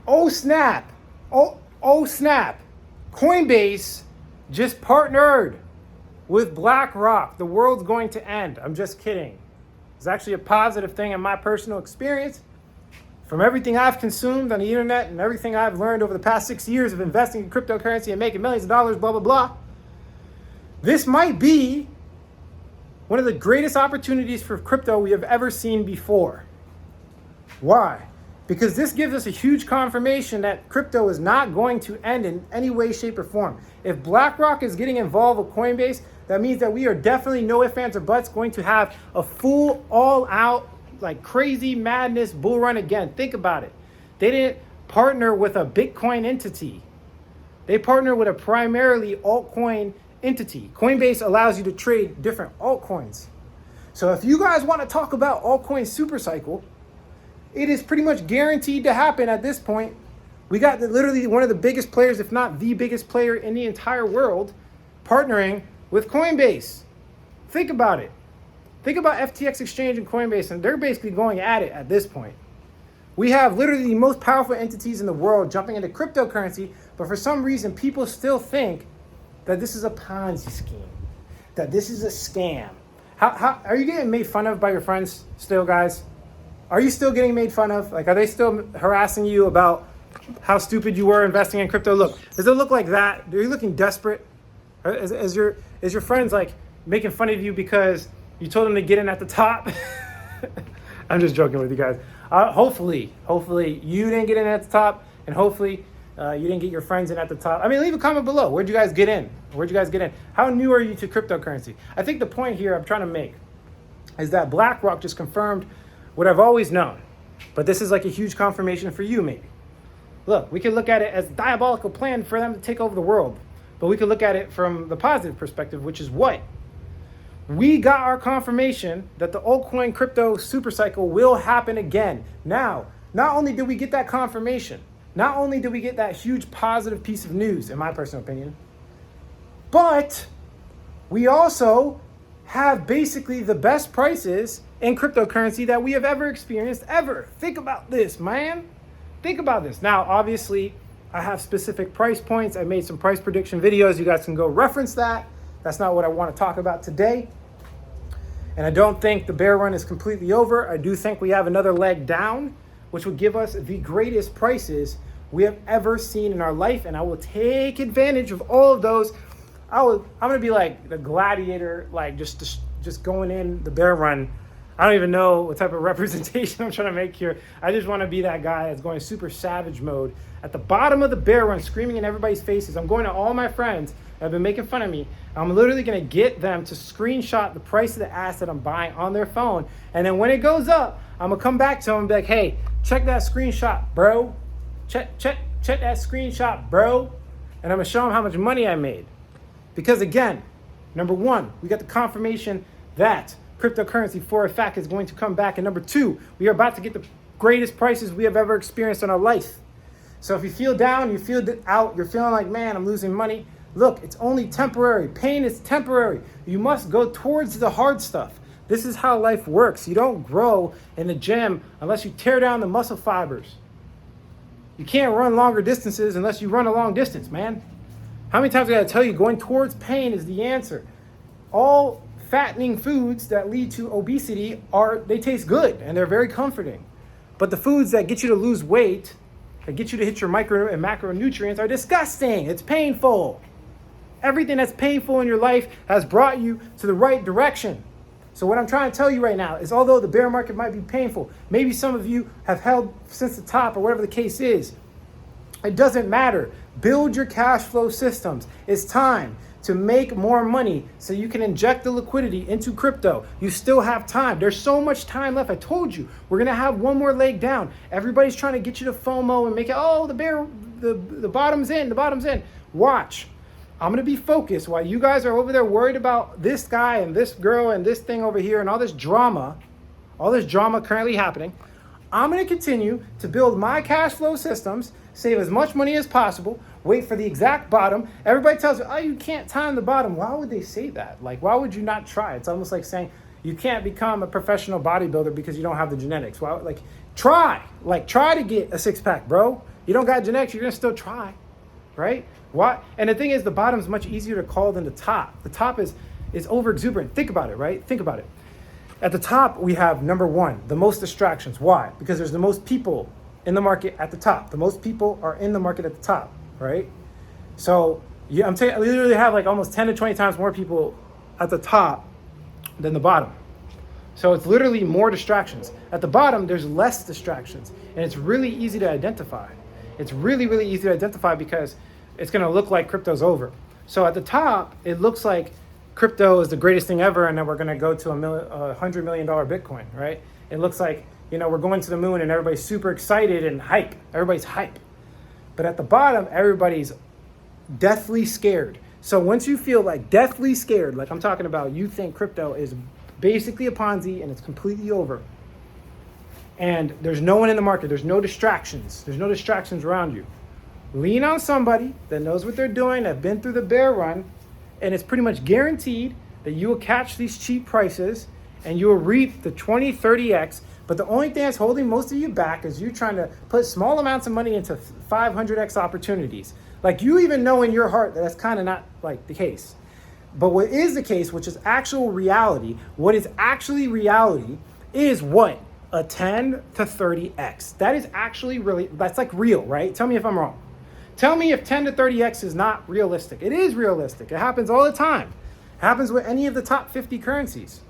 Oh snap. Oh snap. Coinbase just partnered with Blackrock. The world's going to end. I'm just kidding. It's actually a positive thing in my personal experience. From everything I've consumed on the internet and everything I've learned over the past 6 years of investing in cryptocurrency and making millions of dollars, blah, blah, blah. This might be one of the greatest opportunities for crypto we have ever seen before. Why? Because this gives us a huge confirmation that crypto is not going to end in any way, shape, or form. If BlackRock is getting involved with Coinbase, that means that we are definitely, no ifs, ands, or buts, going to have a full, all-out, like crazy madness bull run again. Think about it. They didn't partner with a Bitcoin entity. They partnered with a primarily altcoin entity. Coinbase allows you to trade different altcoins. So if you guys want to talk about altcoin super cycle, it is pretty much guaranteed to happen at this point. We got literally one of the biggest players, if not the biggest player in the entire world, partnering with Coinbase. Think about it. Think about FTX Exchange and Coinbase, and they're basically going at it at this point. We have literally the most powerful entities in the world jumping into cryptocurrency, but for some reason, people still think that this is a Ponzi scheme, that this is a scam. How are you getting made fun of by your friends still, guys? Are you still getting made fun of? Like, are they still harassing you about how stupid you were investing in crypto? Look, does it look like that? Are you looking desperate? Is your friends like making fun of you because you told them to get in at the top? I'm just joking with you guys. Hopefully you didn't get in at the top, and hopefully you didn't get your friends in at the top. I mean, leave a comment below. Where'd you guys get in? How new are you to cryptocurrency? I think the point here I'm trying to make is that BlackRock just confirmed what I've always known, but this is like a huge confirmation for you maybe. Look, we can look at it as a diabolical plan for them to take over the world, but we can look at it from the positive perspective, which is what? We got our confirmation that the altcoin crypto super cycle will happen again. Now, not only did we get that confirmation, not only did we get that huge positive piece of news, in my personal opinion, but we also have basically the best prices in cryptocurrency that we have ever experienced ever. Think about this, man. Think about this. Now, obviously, I have specific price points. I made some price prediction videos. You guys can go reference that. That's not what I want to talk about today. And I don't think the bear run is completely over. I do think we have another leg down, which would give us the greatest prices we have ever seen in our life. And I will take advantage of all of those. I'm going to be like the gladiator, like just going in the bear run. I don't even know what type of representation I'm trying to make here. I just want to be that guy that's going super savage mode at the bottom of the bear run, screaming in everybody's faces. I'm going to all my friends that have been making fun of me. I'm literally going to get them to screenshot the price of the asset I'm buying on their phone. And then when it goes up, I'm going to come back to them and be like, hey, check that screenshot, bro. Check that screenshot, bro. And I'm going to show them how much money I made. Because again, number one, we got the confirmation that cryptocurrency for a fact is going to come back. And number two, we are about to get the greatest prices we have ever experienced in our life. So if you feel down, you feel out, you're feeling like, man, I'm losing money. Look, it's only temporary. Pain is temporary. You must go towards the hard stuff. This is how life works. You don't grow in the gym unless you tear down the muscle fibers. You can't run longer distances unless you run a long distance, man. How many times I gotta tell you, going towards pain is the answer. All fattening foods that lead to obesity they taste good and they're very comforting. But the foods that get you to lose weight, that get you to hit your micro and macronutrients are disgusting. It's painful. Everything that's painful in your life has brought you to the right direction. So what I'm trying to tell you right now is, although the bear market might be painful, maybe some of you have held since the top or whatever the case is, it doesn't matter. Build your cash flow systems. It's time to make more money so you can inject the liquidity into crypto. You still have time. There's so much time left. I told you, we're going to have one more leg down. Everybody's trying to get you to FOMO and make it, oh, the bottom's in. Watch. I'm going to be focused while you guys are over there worried about this guy and this girl and this thing over here and all this drama currently happening. I'm going to continue to build my cash flow systems, save as much money as possible, wait for the exact bottom. Everybody tells you, oh, you can't time the bottom. Why would they say that? Like, why would you not try? It's almost like saying you can't become a professional bodybuilder because you don't have the genetics. Well, try to get a six pack, bro. You don't got genetics, you're gonna still try, right? Why? And the thing is, the bottom is much easier to call than the top. The top is over exuberant. Think about it, right? Think about it. At the top, we have number one, the most distractions. Why? Because there's the most people in the market at the top. The most people are in the market at the top, right? So yeah, we literally have like almost 10 to 20 times more people at the top than the bottom. So it's literally more distractions. At the bottom, there's less distractions, and it's really easy to identify. It's really, really easy to identify because it's gonna look like crypto's over. So at the top, it looks like crypto is the greatest thing ever, and then we're gonna go to $100 million Bitcoin, right? It looks like, we're going to the moon and everybody's super excited and hype. Everybody's hype. But at the bottom, everybody's deathly scared. So once you feel like deathly scared, like I'm talking about, you think crypto is basically a Ponzi and it's completely over, and there's no one in the market, there's no distractions around you, lean on somebody that knows what they're doing, that have been through the bear run, and it's pretty much guaranteed that you will catch these cheap prices and you will reap the 20, 30x. But the only thing that's holding most of you back is you trying to put small amounts of money into 500x opportunities. Like, you even know in your heart that that's kind of not like the case. But what is the case, which is actual reality, what is actually reality is what? A 10 to 30x. That is actually really, that's like real, right? Tell me if I'm wrong. Tell me if 10 to 30x is not realistic. It is realistic. It happens all the time. It happens with any of the top 50 currencies.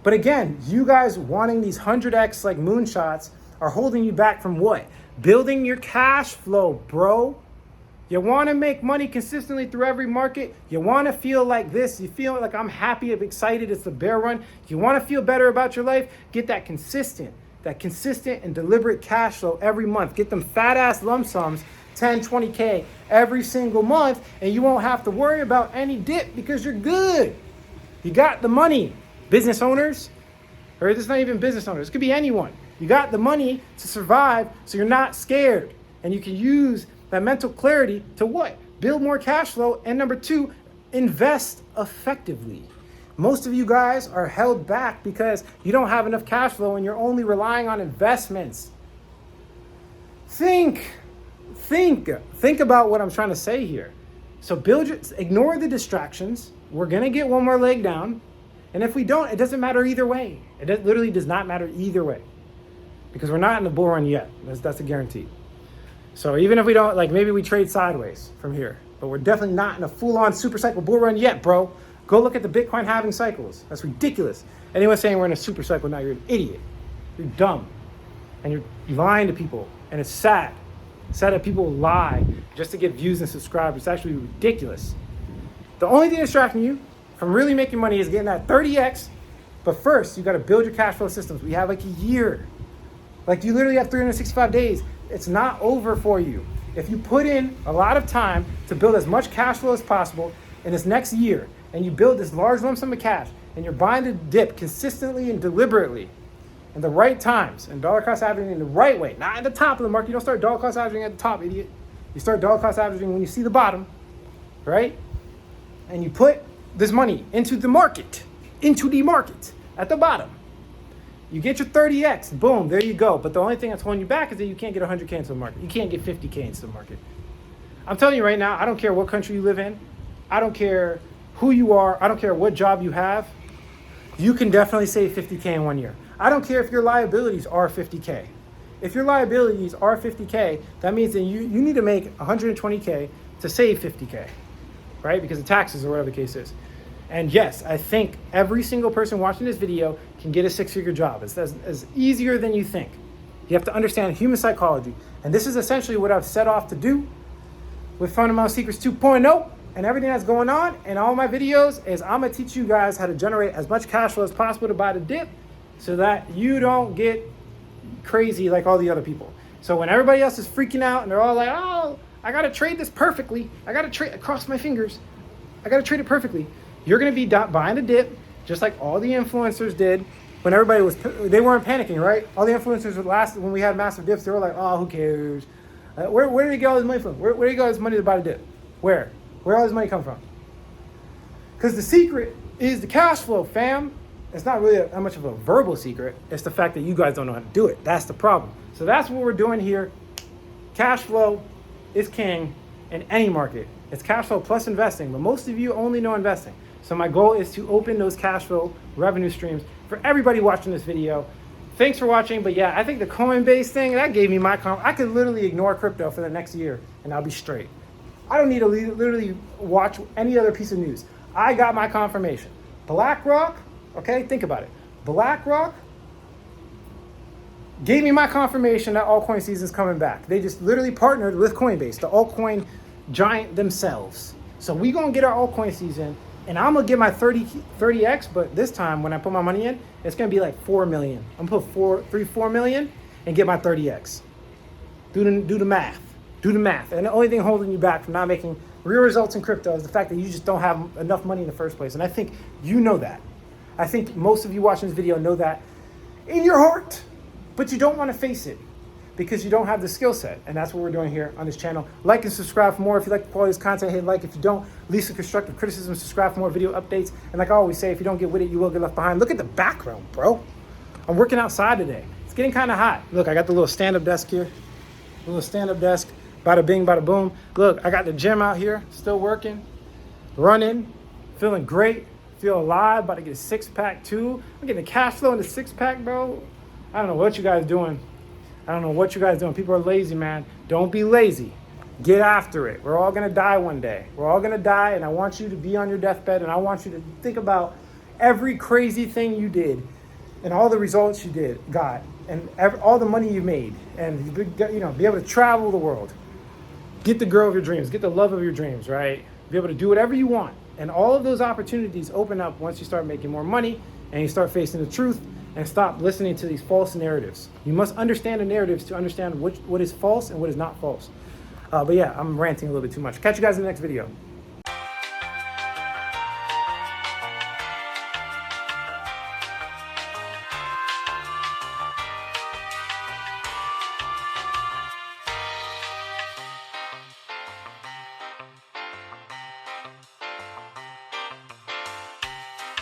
But again, you guys wanting these 100x like moonshots are holding you back from what? Building your cash flow, bro. You want to make money consistently through every market. You want to feel like this. You feel like I'm happy, I'm excited. It's the bear run. You want to feel better about your life. Get that consistent and deliberate cash flow every month. Get them fat ass lump sums, 10, 20K every single month, and you won't have to worry about any dip because you're good. You got the money. Business owners, or it's not even business owners, it could be anyone. You got the money to survive, so you're not scared. And you can use that mental clarity to what? Build more cash flow. And number two, invest effectively. Most of you guys are held back because you don't have enough cash flow and you're only relying on investments. Think about what I'm trying to say here. So ignore the distractions. We're gonna get one more leg down. And if we don't, it doesn't matter either way. It literally does not matter either way, because we're not in the bull run yet. That's a guarantee. So even if we don't, like, maybe we trade sideways from here, but we're definitely not in a full-on super cycle bull run yet, bro. Go look at the Bitcoin halving cycles. That's ridiculous. Anyone saying we're in a super cycle now, you're an idiot. You're dumb. And you're lying to people. And it's sad. It's sad that people lie just to get views and subscribers. It's actually ridiculous. The only thing distracting you from really making money is getting that 30x. But first, you got to build your cash flow systems. We have like a year. Like, you literally have 365 days. It's not over for you. If you put in a lot of time to build as much cash flow as possible in this next year, and you build this large lump sum of cash, and you're buying the dip consistently and deliberately in the right times, and dollar cost averaging in the right way, not at the top of the market. You don't start dollar cost averaging at the top, idiot. You start dollar cost averaging when you see the bottom, right? And you put this money into the market at the bottom. You get your 30x, boom, there you go. But the only thing that's holding you back is that you can't get 100K into the market. You can't get 50K into the market. I'm telling you right now, I don't care what country you live in. I don't care who you are. I don't care what job you have. You can definitely save 50K in 1 year. I don't care if your liabilities are 50K. If your liabilities are 50K, that means that you need to make 120K to save 50K, right? Because of taxes or whatever the case is. And yes, I think every single person watching this video can get a six-figure job. It's as easier than you think. You have to understand human psychology. And this is essentially what I've set off to do with Fundamental Secrets 2.0 and everything that's going on in all my videos is I'm gonna teach you guys how to generate as much cash flow as possible to buy the dip so that you don't get crazy like all the other people. So when everybody else is freaking out and they're all like, oh, I gotta trade this perfectly. I gotta trade, cross my fingers. I gotta trade it perfectly. You're gonna be buying the dip just like all the influencers did when everybody they weren't panicking, right? All the influencers when we had massive dips, they were like, oh, who cares? Where did he get all his money from? Where did he get all his money to buy the dip? Where all his money come from? Because the secret is the cash flow, fam. It's not really that much of a verbal secret. It's the fact that you guys don't know how to do it. That's the problem. So that's what we're doing here. Cash flow is king in any market. It's cash flow plus investing, but most of you only know investing. So my goal is to open those cash flow revenue streams for everybody watching this video. Thanks for watching, but yeah, I think the Coinbase thing, that gave me my I could literally ignore crypto for the next year and I'll be straight. I don't need to literally watch any other piece of news. I got my confirmation. Blackrock, okay, think about it. Blackrock gave me my confirmation that altcoin season is coming back. They just literally partnered with Coinbase, the altcoin giant themselves. So we gonna get our altcoin season, and I'm gonna get my 30x, but this time when I put my money in, it's gonna be like 4 million. I'm gonna put 4 million and get my 30x. Do the math. Do the math. And the only thing holding you back from not making real results in crypto is the fact that you just don't have enough money in the first place. And I think you know that. I think most of you watching this video know that in your heart, but you don't want to face it because you don't have the skill set. And that's what we're doing here on this channel. Like and subscribe for more. If you like the quality of this content, hit like. If you don't, leave some constructive criticism, subscribe for more video updates. And like I always say, if you don't get with it, you will get left behind. Look at the background, bro. I'm working outside today. It's getting kind of hot. Look, I got the little stand-up desk here. A little stand-up desk. Bada bing, bada boom. Look, I got the gym out here, still working, running, feeling great, feel alive, about to get a six-pack too. I'm getting the cash flow in the six-pack, bro. I don't know what you guys doing. I don't know what you guys doing. People are lazy, man. Don't be lazy. Get after it. We're all gonna die one day. We're all gonna die, and I want you to be on your deathbed, and I want you to think about every crazy thing you did and all the results you got, and all the money you made, and be able to travel the world. Get the girl of your dreams, get the love of your dreams, right? Be able to do whatever you want. And all of those opportunities open up once you start making more money and you start facing the truth and stop listening to these false narratives. You must understand the narratives to understand what is false and what is not false. But yeah, I'm ranting a little bit too much. Catch you guys in the next video.